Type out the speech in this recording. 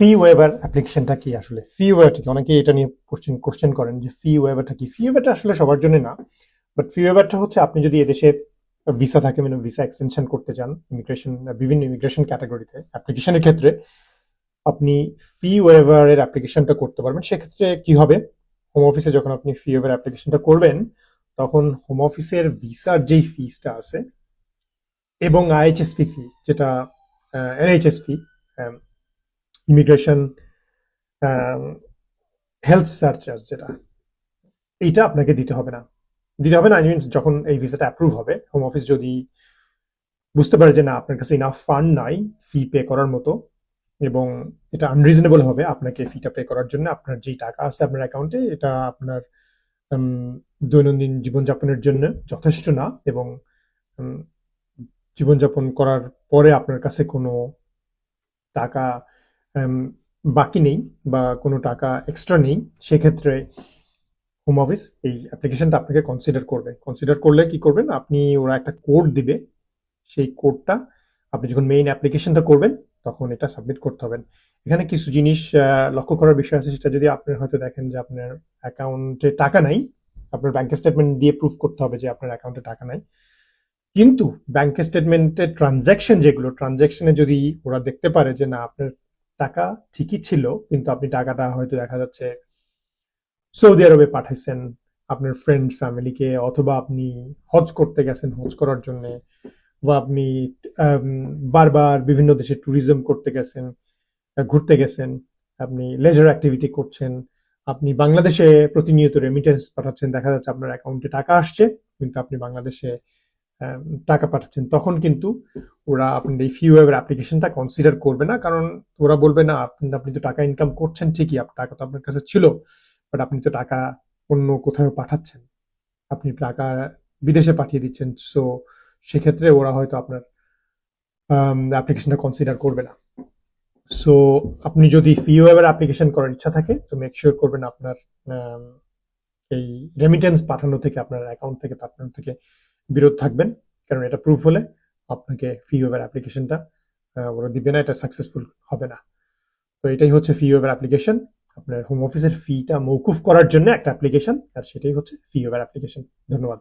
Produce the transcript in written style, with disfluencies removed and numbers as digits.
Fee waiver অ্যাপ্লিকেশনটা কি আসলে? ফি ওয়েভারটা কি? অনেকে এটা নিয়ে কোশ্চেন করেন যে ফি ওয়েভারটা কি? ফি ওয়েভারটা আসলে সবার জন্য না। বাট ফি ওয়েভারটা হচ্ছে আপনি যদি এদেশে ভিসা থাকে, মানে ভিসা এক্সটেনশন করতে চান, ইমিগ্রেশন বিভিন্ন ইমিগ্রেশন ক্যাটাগরিতে অ্যাপ্লিকেশনের ক্ষেত্রে আপনি ফি ওয়েভারের অ্যাপ্লিকেশনটা করতে পারবেন। সেক্ষেত্রে কি হবে, হোম অফিসে যখন আপনি ফি ওয়েভার অ্যাপ্লিকেশনটা করবেন, তখন হোম অফিসের ভিসার যেই ফিসটা আছে এবং আইএইচএসপি ফি, যেটা এনএইচএস ফি, ইমিগ্রেশন হেলথ সার্চার্জ, যেটা এইটা আপনাকে দিতে হবে না। আই মিন, যখন এই ভিসাটা অ্যাপ্রুভ হবে, হোম অফিস যদি বুঝতে পারে যে না, আপনার কাছে ইনাফ ফান্ড নাই ফি পে করার মতো, এবং এটা আনরিজনেবল হবে আপনাকে ফিটা পে করার জন্য, আপনার যেই টাকা আছে আপনার অ্যাকাউন্টে, এটা আপনার দৈনন্দিন জীবনযাপনের জন্য যথেষ্ট না, এবং উম, জীবনযাপন করার পরে আপনার কাছে কোনো টাকা উম, বাকি নেই বা কোনো টাকা এক্সট্রা নেই, সেক্ষেত্রে হোম অফিস এই অ্যাপ্লিকেশনটা আপনাকে কনসিডার করলে কি করবেন আপনি, ওরা একটা কোড দিবে, সেই কোডটা আপনি যখন মেইন অ্যাপ্লিকেশনটা করবেন তখন এটা সাবমিট করতে হবেন। এখানে কিছু জিনিস লক্ষ্য করার বিষয় আছে, সেটা যদি আপনি হয়তো দেখেন যে আপনার অ্যাকাউন্টে টাকা নাই, আপনার ব্যাংক স্টেটমেন্ট দিয়ে প্রুফ করতে হবে যে আপনার অ্যাকাউন্টে টাকা নাই। কিন্তু ব্যাংক স্টেটমেন্টের ট্রানজ্যাকশনে যদি ওরা দেখতে পারে যে না, আপনার টাকা ঠিকই ছিল, কিন্তু আপনি টাকাটা হয়তো দেখা যাচ্ছে সৌদি আরবে পাঠাইছেন আপনার ফ্রেন্ড ফ্যামিলিকে, অথবা আপনি হজ করতে গেছেন, হজ করার জন্য, বা আপনি আম, বারবার বিভিন্ন দেশে ট্যুরিজম করতে গেছেন, ঘুরতে গেছেন, আপনি লেজার অ্যাক্টিভিটি করছেন, আপনি বাংলাদেশে প্রতিনিয়ত রেমিটেন্স পাঠাচ্ছেন, দেখা যাচ্ছে আপনার অ্যাকাউন্টে টাকা আসছে কিন্তু আপনি বাংলাদেশে আম, টাকা পাঠাচ্ছেন, তখন কিন্তু ওরা আপনার এই ফি ওয়েভার অ্যাপ্লিকেশনটা কনসিডার করবে না। কারণ ওরা বলবে না, আপনি তো টাকা ইনকাম করছেন ঠিকই, টাকা তো আপনার কাছে ছিল, বাট আপনি তো টাকা অন্য কোথাও পাঠাচ্ছেন, আপনি টাকা বিদেশে পাঠিয়ে দিচ্ছেন। সো সেক্ষেত্রে ওরা হয়তো আপনার অ্যাপ্লিকেশনটা কনসিডার করবে না। সো আপনি যদি ফি ওয়েভার অ্যাপ্লিকেশন করার ইচ্ছা থাকে, তো মেক শিওর করবেন আপনার আম, এই রেমিটেন্স পাঠানো থেকে, আপনার অ্যাকাউন্ট থেকে পাঠানো থেকে বিরত থাকবেন। কারণ এটা প্রুফ হলে আপনাকে ফি ওয়েভার অ্যাপ্লিকেশনটা ওরা দিবে না, এটা সাকসেসফুল হবে না। তো এটাই হচ্ছে ফি ওয়েভার অ্যাপ্লিকেশন, আপনার হোম অফিসের ফিটা মৌকুফ করার জন্য একটা অ্যাপ্লিকেশন, আর সেটাই হচ্ছে ফি ওয়েভার অ্যাপ্লিকেশন। ধন্যবাদ।